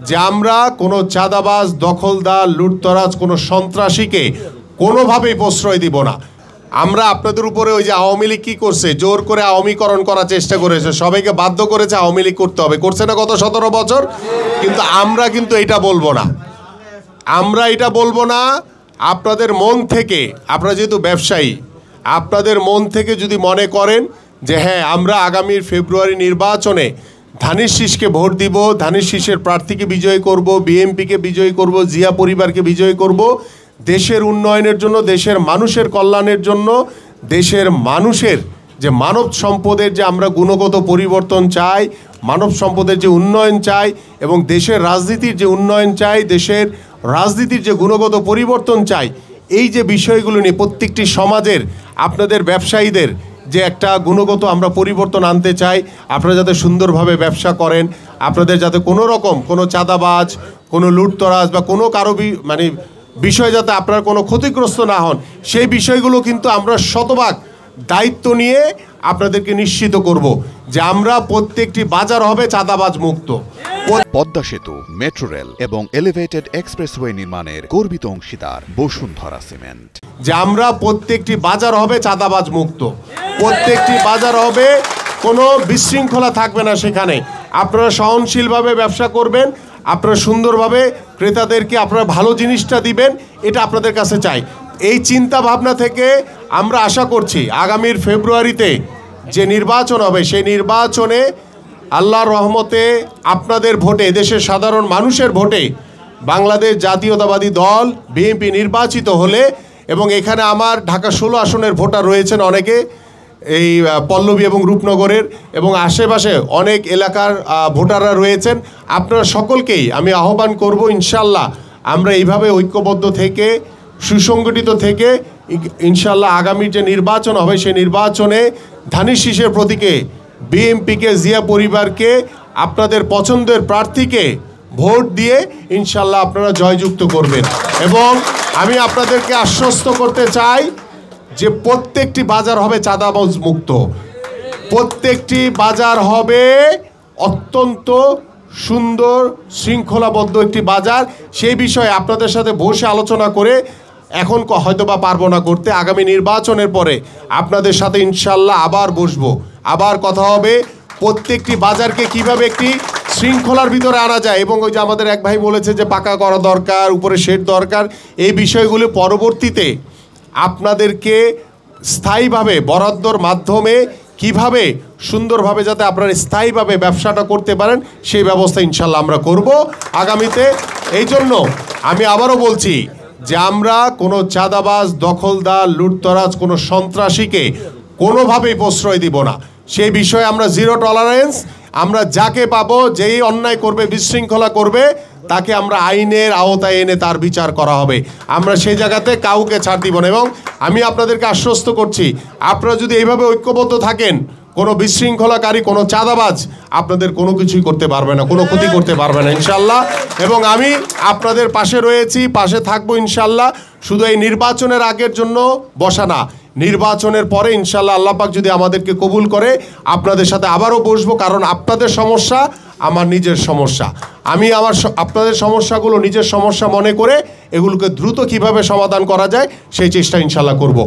যে আমরা কোনো চাঁদাবাজ, দখলদার, লুটতরাজ, কোনো সন্ত্রাসীকে কোনোভাবেই প্রশ্রয় দিব না। আমরা আপনাদের উপরে ওই যে আওয়ামী লীগ কী করছে, জোর করে আওয়ামীকরণ করার চেষ্টা করেছে, সবাইকে বাধ্য করেছে আওয়ামী লীগ করতে হবে, করছে না গত 17 বছর। কিন্তু আমরা কিন্তু এটা বলবো না, আমরা এটা বলবো না। আপনাদের মন থেকে, আপনারা যেহেতু ব্যবসায়ী, আপনাদের মন থেকে যদি মনে করেন যে হ্যাঁ আমরা আগামীর ফেব্রুয়ারি নির্বাচনে ধানের শীষকে ভোট দিব, ধানের শীষের প্রার্থীকে বিজয়ী করব, বিএনপিকে বিজয়ী করব, জিয়া পরিবারকে বিজয়ী করব, দেশের উন্নয়নের জন্য, দেশের মানুষের কল্যাণের জন্য, দেশের মানুষের যে মানব সম্পদের যে আমরা গুণগত পরিবর্তন চাই, মানব সম্পদের যে উন্নয়ন চাই এবং দেশের রাজনীতির যে উন্নয়ন চাই, দেশের রাজনীতির যে গুণগত পরিবর্তন চাই, এই যে বিষয়গুলো নিয়ে প্রত্যেকটি সমাজের, আপনাদের ব্যবসায়ীদের যে একটা গুণগত আমরা পরিবর্তন আনতে চাই, আপনারা যাতে সুন্দরভাবে ব্যবসা করেন, আপনাদের যাতে কোনো রকম কোনো চাঁদাবাজ, কোনো লুটতরাজ বা কোনো কারো বিষয় যাতে আপনার কোনো ক্ষতিগ্রস্ত না হন, সেই বিষয়গুলো কিন্তু আমরা শতভাগ দায়িত্ব নিয়ে আপনাদেরকে নিশ্চিত করব যে আমরা প্রত্যেকটি বাজার হবে চাঁদাবাজ মুক্ত। পদ্মা সেতু, মেট্রো রেল এবং এলিভেটেড এক্সপ্রেসওয়ে নির্মাণের গর্বিত অংশীদার বসুন্ধরা সিমেন্ট। যে আমরা প্রত্যেকটি বাজার হবে চাঁদাবাজ মুক্ত, প্রত্যেকটি বাজার হবে কোনো বিশৃঙ্খলা থাকবে না সেখানে। আপনারা সহনশীলভাবে ব্যবসা করবেন, আপনারা সুন্দরভাবে ক্রেতাদেরকে আপনারা ভালো জিনিসটা দিবেন, এটা আপনাদের কাছে চাই। এই চিন্তা ভাবনা থেকে আমরা আশা করছি আগামীর ফেব্রুয়ারিতে যে নির্বাচন হবে, সেই নির্বাচনে আল্লাহর রহমতে আপনাদের ভোটে, দেশের সাধারণ মানুষের ভোটে বাংলাদেশ জাতীয়তাবাদী দল বিএনপি নির্বাচিত হলে, এবং এখানে আমার ঢাকা 16 আসনের ভোটার রয়েছেন অনেকে, এই পল্লবী এবং রূপনগরের এবং আশেপাশে অনেক এলাকার ভোটাররা রয়েছেন। আপনারা সকলকেই আমি আহ্বান করব, ইনশাল্লাহ আমরা এইভাবে ঐক্যবদ্ধ থেকে, সুসংগঠিত থেকে ইনশাল্লাহ আগামীর যে নির্বাচন হবে সেই নির্বাচনে ধানের শীষের প্রতীকে বিএনপিকে, জিয়া পরিবারকে, আপনাদের পছন্দের প্রার্থীকে ভোট দিয়ে ইনশাল্লাহ আপনারা জয়যুক্ত করবেন। এবং আমি আপনাদেরকে আশ্বস্ত করতে চাই যে প্রত্যেকটি বাজার হবে চাঁদাবাজ মুক্ত, প্রত্যেকটি বাজার হবে অত্যন্ত সুন্দর শৃঙ্খলাবদ্ধ একটি বাজার। সেই বিষয়ে আপনাদের সাথে বসে আলোচনা করে এখন হয়তো বা পারবো না করতে, আগামী নির্বাচনের পরে আপনাদের সাথে ইনশাল্লাহ আবার বসবো, আবার কথা হবে প্রত্যেকটি বাজারকে কিভাবে একটি শৃঙ্খলার ভিতরে আনা যায়। এবং ওই যে আমাদের এক ভাই বলেছে যে পাকা করা দরকার, উপরে শেড দরকার, এই বিষয়গুলো পরবর্তীতে আপনাদেরকে স্থায়ীভাবে বরাদ্দর মাধ্যমে কিভাবে সুন্দরভাবে যাতে আপনারা স্থায়ীভাবে ব্যবসাটা করতে পারেন সেই ব্যবস্থা ইনশাল্লাহ আমরা করব আগামীতে। এই জন্য আমি আবারও বলছি যে আমরা কোনো চাঁদাবাজ, দখলদার, লুটতরাজ, কোনো সন্ত্রাসীকে কোনোভাবেই প্রশ্রয় দিব না। সেই বিষয়ে আমরা জিরো টলারেন্স। আমরা যাকে পাবো, যেই অন্যায় করবে, বিশৃঙ্খলা করবে, তাকে আমরা আইনের আওতায় এনে তার বিচার করা হবে। আমরা সেই জায়গাতে কাউকে ছাড় দিব না। এবং আমি আপনাদেরকে আশ্বস্ত করছি, আপনারা যদি এইভাবে ঐক্যবদ্ধ থাকেন, কোনো বিশৃঙ্খলাকারী, কোনো চাঁদাবাজ আপনাদের কোনো কিছুই করতে পারবে না, কোনো ক্ষতি করতে পারবে না ইনশাল্লাহ। এবং আমি আপনাদের পাশে রয়েছি, পাশে থাকবো ইনশাল্লাহ। শুধু এই নির্বাচনের আগের জন্য বসা না, নির্বাচনের পরে ইনশাল্লাহ আল্লাহ পাক যদি আমাদেরকে কবুল করে আপনাদের সাথে আবারও বসবো। কারণ আপনাদের সমস্যা আমার নিজের সমস্যা, আমি আপনাদের সমস্যাগুলো নিজের সমস্যা মনে করে এগুলোকে দ্রুত কিভাবে সমাধান করা যায় সেই চেষ্টা ইনশাল্লাহ করব।